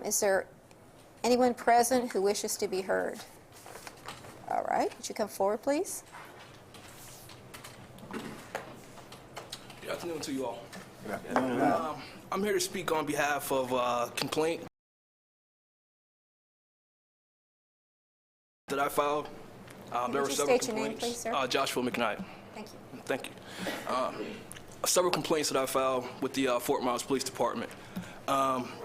Is there anyone present who wishes to be heard? All right, would you come forward, please? Good afternoon to you all. Good afternoon. I'm here to speak on behalf of complaint that I filed. There were several state your name, please, sir? Joshua McKnight. Thank you. Thank you. Several complaints that I filed with the Fort Myers Police Department.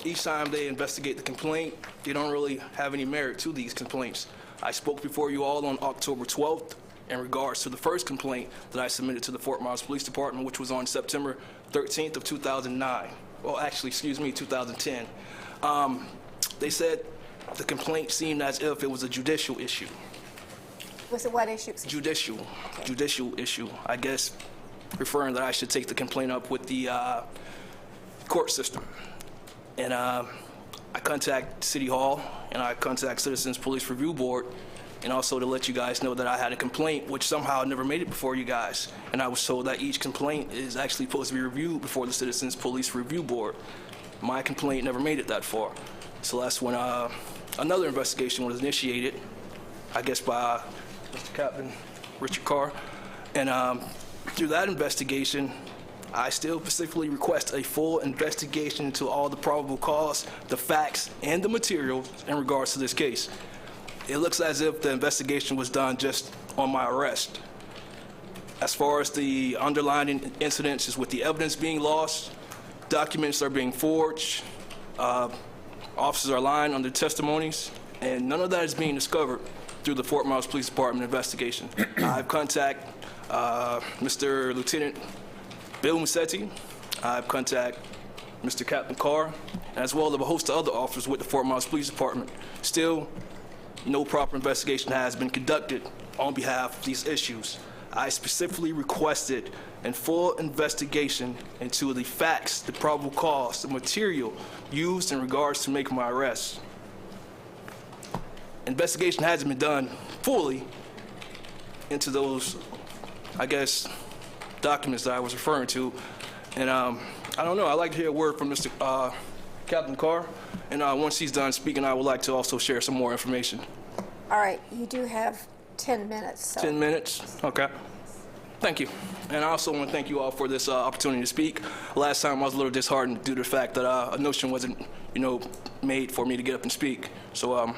Each time they investigate the complaint, they don't really have any merit to these complaints. I spoke before you all on October 12th in regards to the first complaint that I submitted to the Fort Myers Police Department, which was on September 13th of 2009. Well, actually, excuse me, 2010. They said the complaint seemed as if it was a judicial issue. Was it what issue? Judicial issue, I guess, referring that I should take the complaint up with the court system. And I contact City Hall, and I contact Citizens Police Review Board, and also to let you guys know that I had a complaint which somehow never made it before you guys. And I was told that each complaint is actually supposed to be reviewed before the Citizens Police Review Board. My complaint never made it that far. So that's when another investigation was initiated, I guess by Mr. Captain Richard Carr. And through that investigation, I still specifically request a full investigation into all the probable cause, the facts, and the material in regards to this case. It looks as if the investigation was done just on my arrest. As far as the underlying incidents is with the evidence being lost, documents are being forged, officers are lying on their testimonies, and none of that is being discovered through the Fort Myers Police Department investigation. I've contacted Mr. Lieutenant Bill Musetti. I've contacted Mr. Captain Carr, as well as a host of other officers with the Fort Myers Police Department. Still, no proper investigation has been conducted on behalf of these issues. I specifically requested a full investigation into the facts, the probable cause, the material used in regards to making my arrest. Investigation hasn't been done fully into those, I guess, documents that I was referring to. And I don't know, I'd like to hear a word from Mr. Captain Carr. And once he's done speaking, I would like to also share some more information. All right, you do have 10 minutes. So. 10 minutes? Okay. Thank you. And I also want to thank you all for this opportunity to speak. Last time I was a little disheartened due to the fact that a notion wasn't, made for me to get up and speak. So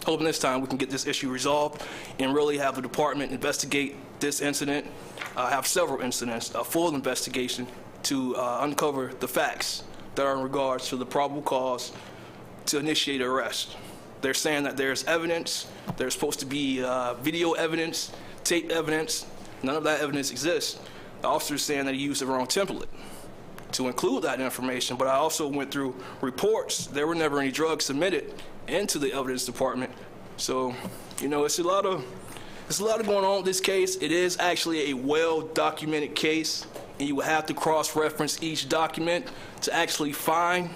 hoping this time we can get this issue resolved and really have the department investigate this incident, have several incidents, a full investigation to uncover the facts that are in regards to the probable cause to initiate an arrest. They're saying that there's evidence, there's supposed to be video evidence, tape evidence. None of that evidence exists. The officer's saying that he used the wrong template to include that information, but I also went through reports. There were never any drugs submitted into the evidence department. So, it's a lot of going on with this case. It is actually a well-documented case, and you will have to cross-reference each document to actually find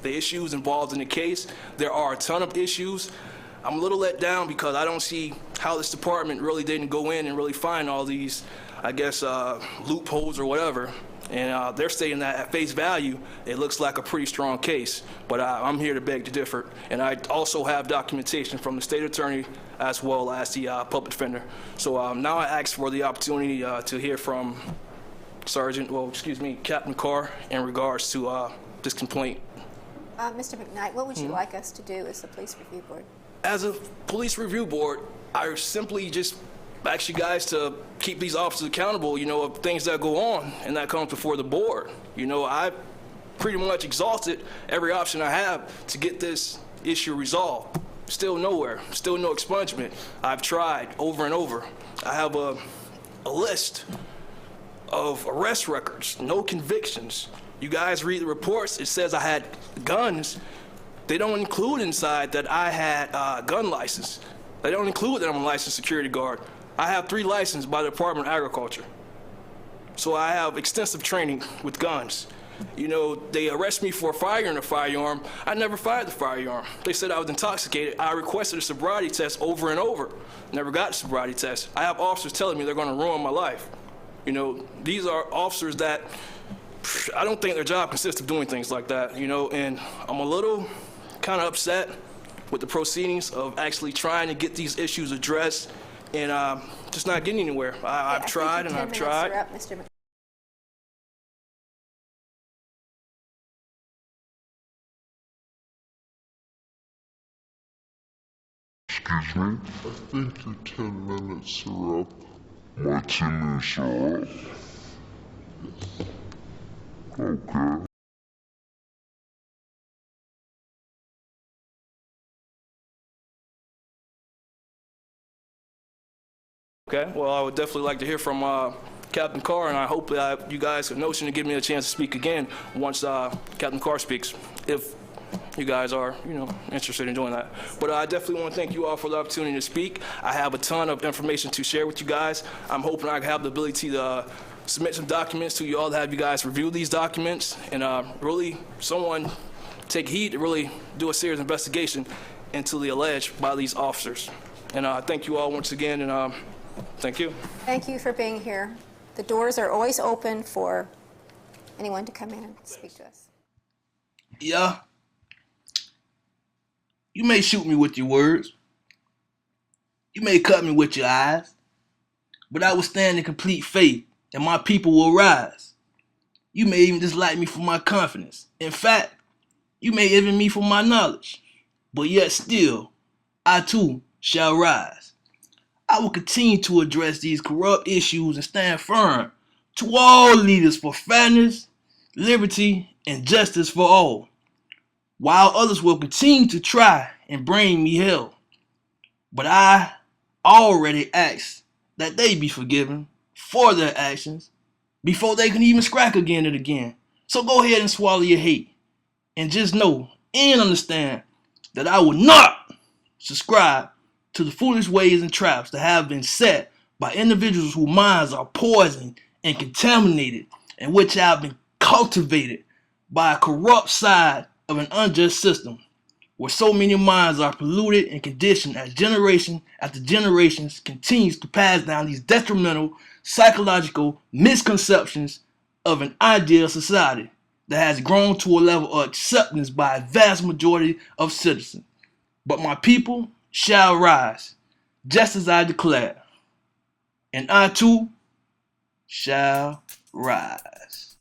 the issues involved in the case. There are a ton of issues. I'm a little let down because I don't see how this department really didn't go in and really find all these, I guess, loopholes or whatever. And they're stating that at face value, it looks like a pretty strong case. But I'm here to beg to differ. And I also have documentation from the state attorney as well as the public defender. So now I ask for the opportunity to hear from Captain Carr in regards to this complaint. Mr. McKnight, what would you like us to do as the Police Review Board? As a Police Review Board, I simply just ask you guys to keep these officers accountable, of things that go on and that comes before the board. I pretty much exhausted every option I have to get this issue resolved. Still nowhere, still no expungement. I've tried over and over. I have a list of arrest records, no convictions. You guys read the reports, it says I had guns. They don't include inside that I had a gun license. They don't include that I'm a licensed security guard. I have 3 licenses by the Department of Agriculture. So I have extensive training with guns. They arrest me for firing a firearm. I never fired the firearm. They said I was intoxicated. I requested a sobriety test over and over. Never got a sobriety test. I have officers telling me they're going to ruin my life. These are officers that I don't think their job consists of doing things like that, and I'm a little kind of upset with the proceedings of actually trying to get these issues addressed and just not getting anywhere. I've tried and I've tried. Up, Mr. Excuse me? I think your 10 minutes are up. My 10 minutes are up. Yes. Okay. Okay, well, I would definitely like to hear from Captain Carr, and I hope that you guys have notion to give me a chance to speak again once Captain Carr speaks, if you guys are, interested in doing that. But I definitely want to thank you all for the opportunity to speak. I have a ton of information to share with you guys. I'm hoping I have the ability to submit some documents to you all to have you guys review these documents and really someone take heed to really do a serious investigation into the alleged by these officers. And thank you all once again, and thank you. Thank you for being here. The doors are always open for anyone to come in and speak to us. Yeah. You may shoot me with your words. You may cut me with your eyes. But I will stand in complete faith and my people will rise. You may even dislike me for my confidence. In fact, you may envy me for my knowledge. But yet still, I too shall rise. I will continue to address these corrupt issues and stand firm to all leaders for fairness, liberty, and justice for all, while others will continue to try and bring me hell. But I already ask that they be forgiven for their actions before they can even scrack again and again. So go ahead and swallow your hate and just know and understand that I will not subscribe to the foolish ways and traps that have been set by individuals whose minds are poisoned and contaminated, and which have been cultivated by a corrupt side of an unjust system, where so many minds are polluted and conditioned as generation after generations continues to pass down these detrimental psychological misconceptions of an ideal society that has grown to a level of acceptance by a vast majority of citizens. But my people shall rise, just as I declare, and I too shall rise.